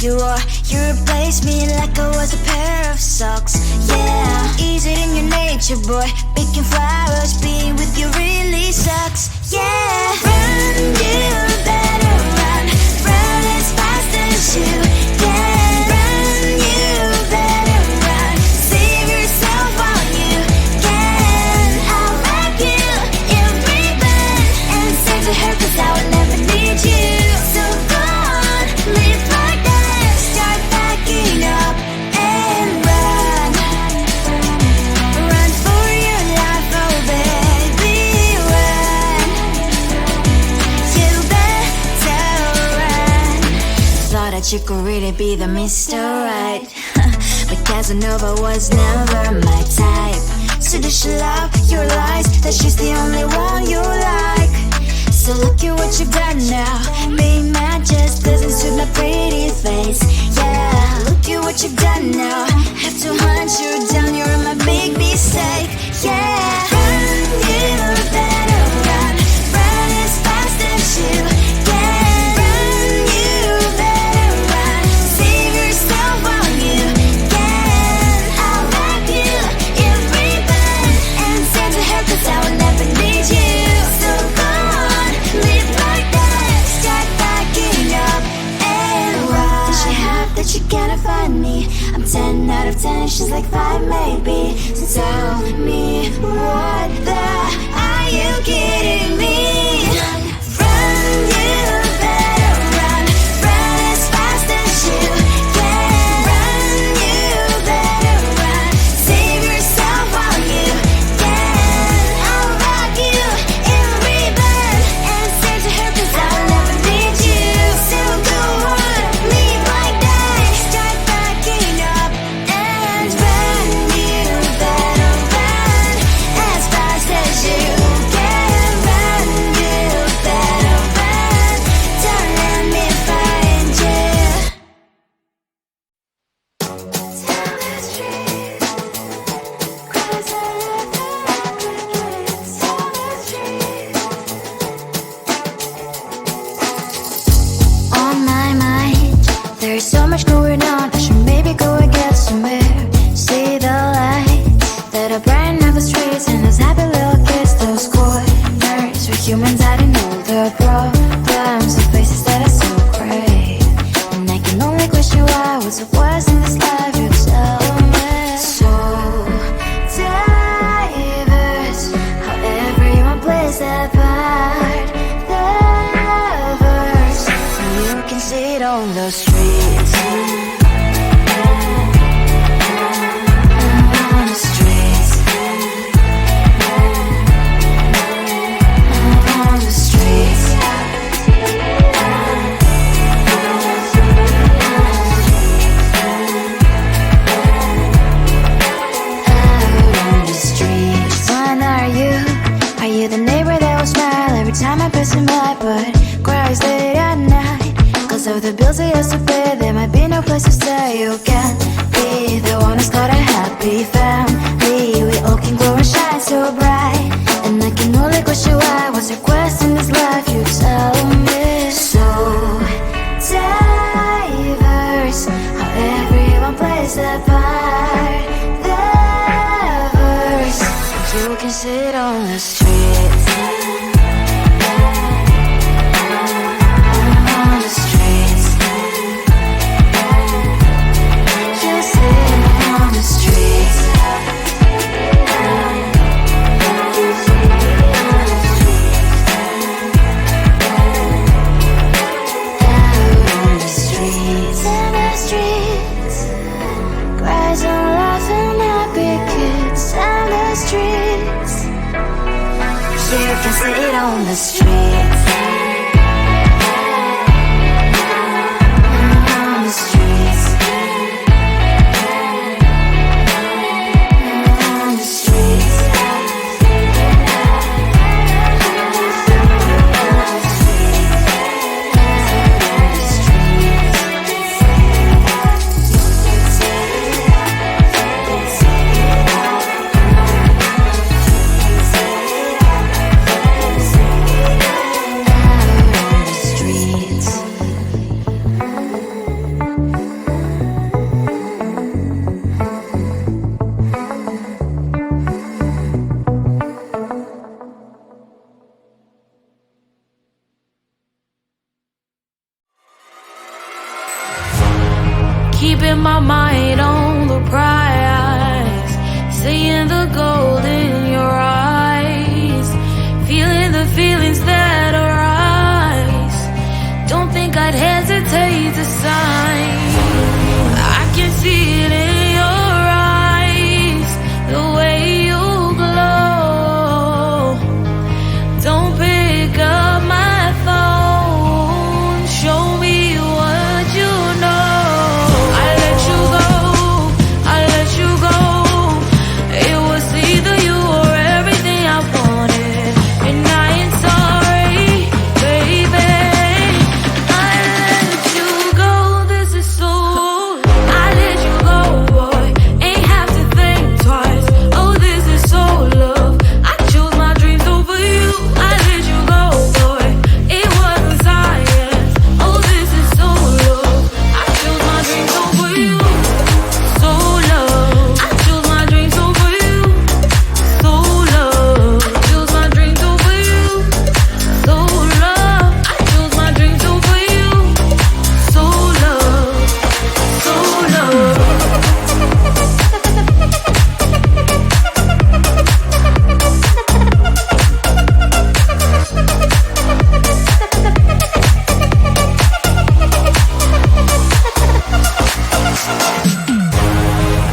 you are. You replaced me like I was a pair of socks. Yeah, is it in your nature, boy? Picking flowers, being with you really sucks. Yeah, run, you better run. Run as fast as you can. Run, you better run. Save yourself while you can. I'll wrap you in ribbon and send to her, 'cause I will never need you. So go on, live like that. Start backing up and run. Run for your life, oh baby, run. You better run. Thought that you could really be the Mr. Right, but Casanova was never my type. So does she love your lies, that she's the only one you like? So look at what you've done now. Being mad just doesn't suit my pretty face. Yeah, look at what you've done now. Have to hunt you down, you're my big mistake. Yeah, run, you better run. Run as fast as you can. Run, you better run. Save yourself while you can. I'll wrap you in ribbon and send to her, 'cause I will never need you. So go on, live like that. Start backing up and run. Does she have that you cannot find me? I'm 10 out of 10, she's like 5 maybe. So tell me, what the are you kidding me? Run, you better run. Run as fast as you can. Run, you better run. Save yourself while you can. I'll wrap you in ribbon and send to her, 'cause I will never need you. So go on, live like that. Start backing up and run. You better run as fast as you can. Run, you better run. Don't let me find you. Tell the truth, 'cause I love the dreams. Tell the truth. On my mind, there's so much going on. I should maybe go and get somewhere. See the lights that are brighten up the streets, and those happy little kids, those corners where humans hiding all their problems, the faces that are so gray. And I can only question why was it worse in this life. You tell me. So diverse, how everyone plays their part. The lovers, you can see it on the streets. On the streets. On the streets. Out on the streets. When are you? Are you the neighbor that will smile every time I pass him by, but cries late at night? 'Cause of the bills I used to pay, there might be no place to stay. You can't be the one who's got a happy family. We all can grow and shine so bright, and I can only question why was there quest in this life. You tell me. So diverse, how everyone plays their part. The verse, you can sit on the streets. On the streets. You sit on the streets. Out on the streets. In the streets. Cries and laughing happy kids. On the streets. You can sit on the streets. On the streets. On the streets. keeping my mind on the prize, seeing the gold in your eyes, feeling the feelings that arise. Don't think I'd hesitate to sign. I can see it in your eyes, the way you glow. Don't pick up my phone, show me what you know. I let you go, I let you go. It was either you or everything I wanted, and I ain't sorry, baby. I let you go, this is so. I let you go, boy, ain't have to think twice. Oh, this is so love. I chose my dreams over you. I let you go, boy, it wasn't science. Oh, this is so love. I chose my dreams over you. So love. I chose my dreams over you. So love. I chose my dreams over you. So love. I chose my dreams over you. So love. So love.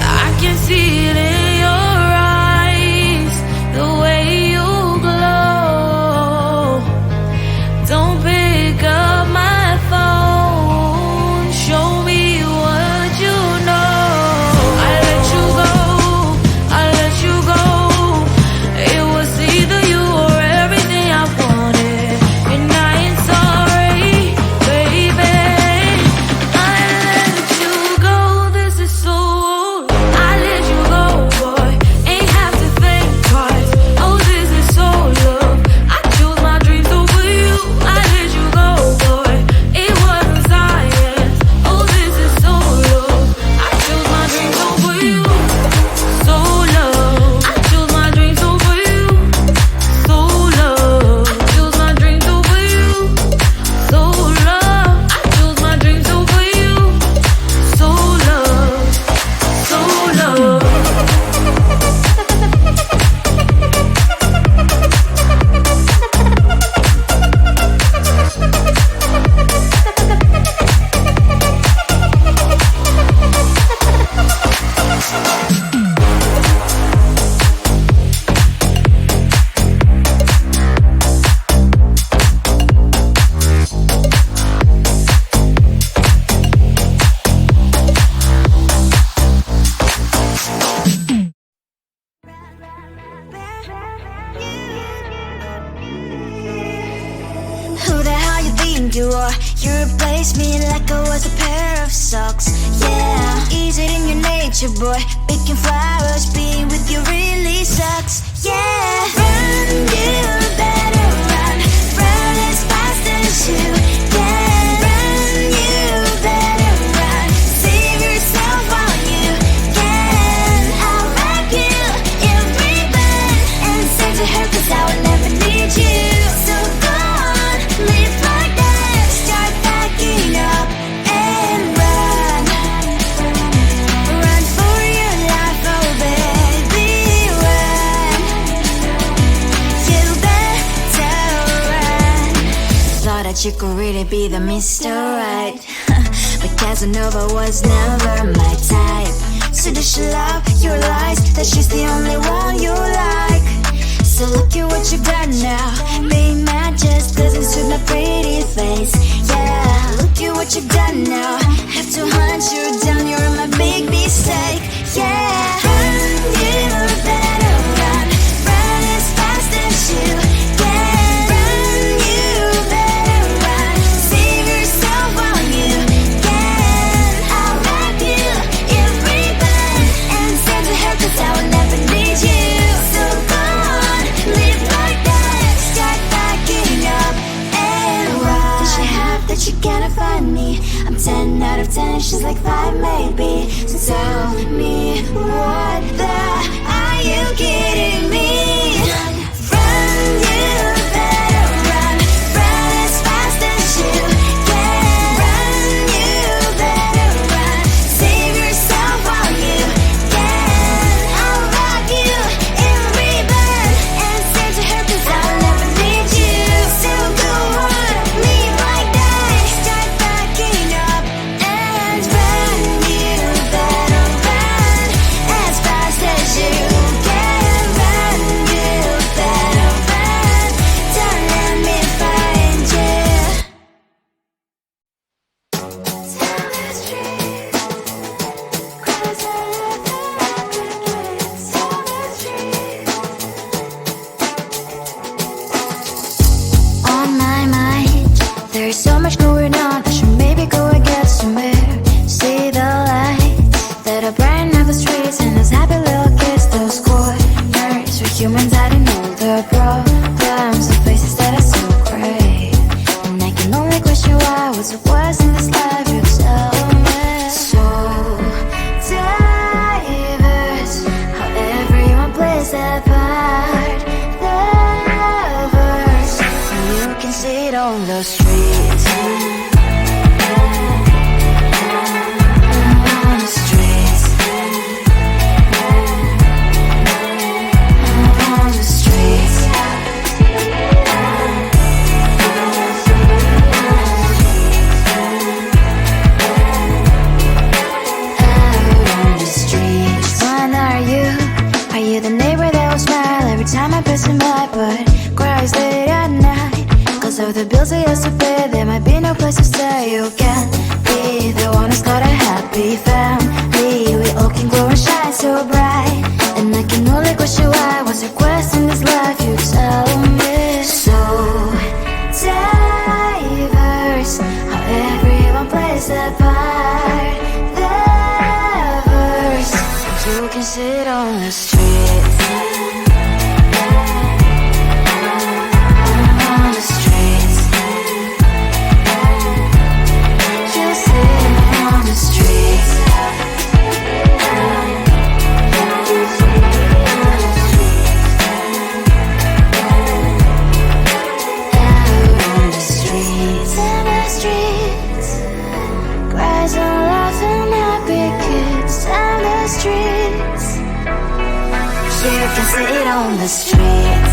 I can see it in your eyes, the way you glow. Don't pick up my phone, show me what you know. I let you go, I let you go. It was either you or everything I wanted, and I ain't sorry, baby. I let you go, this is so. I let you go, boy, ain't have to think twice. Oh, this is so love. I chose my dreams over you. I let you go, boy, it wasn't science. Oh, this is so love. I chose my dreams over you. So love. I chose my dreams over you. So love. I chose my dreams over you. So love. I chose my dreams over you. So love. So love. Who the hell you think you are? You replaced me like I was a pair of socks. Yeah, is it in your nature, boy? Picking flowers, being with you really sucks. Yeah, run, you better run. Run as fast as you can. Run, you better run. Save yourself while you can. I'll wrap you in ribbon and send to her 'cause I will never need you. So go on, live like that. Start backing up and run. Run for your life, oh baby, run. You better run. Thought that you could really be the Mr. Right, but Casanova was never my type. So does she love your lies, that she's the only one you like? So look at what you've done now. Being mad just doesn't suit my pretty face. Yeah, look at what you've done now. Have to hunt you down, you're my big mistake. Yeah, run, you better run. Run as fast as you can. Run, you better run. Save yourself while you can. I'll wrap you in ribbon and send to her 'cause I will never need you. So go on, live like that. Start backing up and run. Does she have that you cannot find me? I'm 10 out of 10, she's like 5 maybe. So tell me, what the, are you kidding me? Run, you better run. Run as fast as you can. Run, you better run. start the verse. You can sit on the streets. On the streets. You sit on the streets. You can sit on the streets.